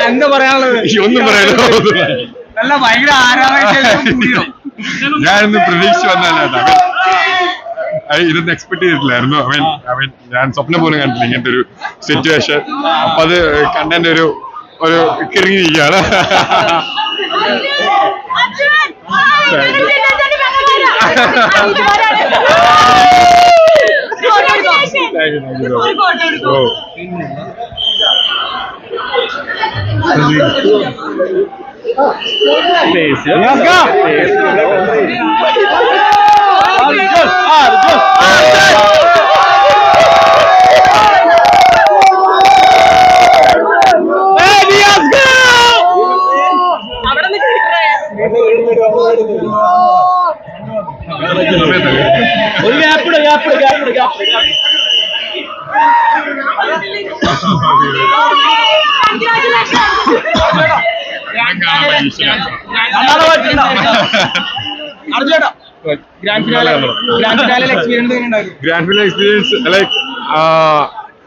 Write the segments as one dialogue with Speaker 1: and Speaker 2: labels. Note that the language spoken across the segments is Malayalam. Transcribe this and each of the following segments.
Speaker 1: എന്താ പറയാനുള്ളത്? ഒന്നും പറയാനോ നല്ല ഭയങ്കര ആരാധന.
Speaker 2: ഞാനൊന്നും പ്രതീക്ഷിച്ച് വന്നല്ല, ഇതൊന്നും എക്സ്പെക്ട് ചെയ്തിട്ടില്ലായിരുന്നു. ഞാൻ സ്വപ്നം പോലും കണ്ടില്ല ഇങ്ങനത്തെ ഒരു സിറ്റുവേഷൻ. അപ്പൊ അത് കണ്ടന്റ് ഒരു കിറങ്ങിയിരിക്കുകയാണ്. ഗ്രാൻഡ് ഫിനാലെ എക്സ്പീരിയൻസ് ലൈക്ക്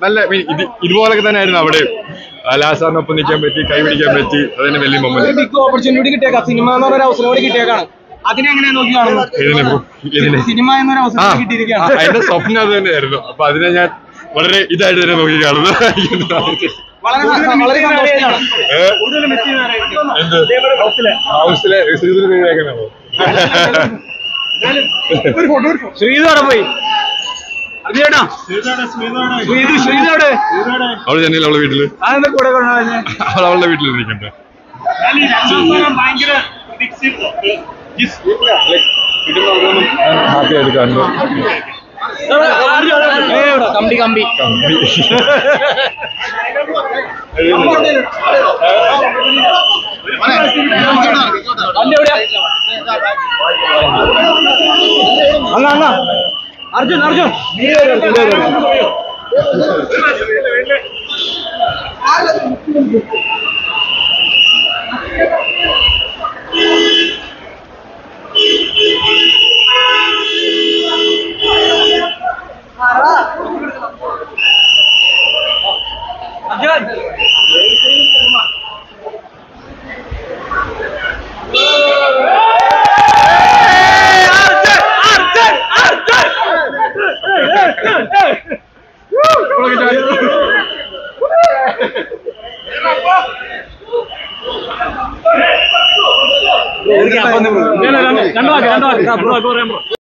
Speaker 2: നല്ല ഇതുപോലൊക്കെ തന്നെ ആയിരുന്നു. അവിടെ ലാസാറിനൊപ്പം നിൽക്കാൻ പറ്റി, കൈപിടിക്കാൻ പറ്റി. അതന്നെ വലിയ മൊമെന്റ്.
Speaker 1: ബിഗ് ഓപ്പർച്യൂണിറ്റി കിട്ടിയേക്കാം. സിനിമ എന്ന് പറഞ്ഞ അവസരം കൂടി കിട്ടിയേക്കാണ്. അതിനെങ്ങനെ നോക്കി കാണുന്നു? സിനിമ എന്നൊരു അവസരം കിട്ടിയിരിക്കുകയാണ്.
Speaker 2: അതിന്റെ സ്വപ്നം അത് തന്നെയായിരുന്നു. അപ്പൊ അതിനെ ഞാൻ വളരെ ഇതായിട്ട് തന്നെ നോക്കി കാണുന്നു.
Speaker 1: ശ്രീതോടെ പോയി.
Speaker 2: അവള് ചെന്നൈയിൽ അവളെ വീട്ടില്, അവളുടെ വീട്ടിലിരിക്കട്ടെ. ഹാപ്പി ആയിട്ട് കണ്ടു.
Speaker 1: കമ്പി കമ്പി അണ്ണ അർജുൻ അർജുൻ രണ്ടു വാക്ക്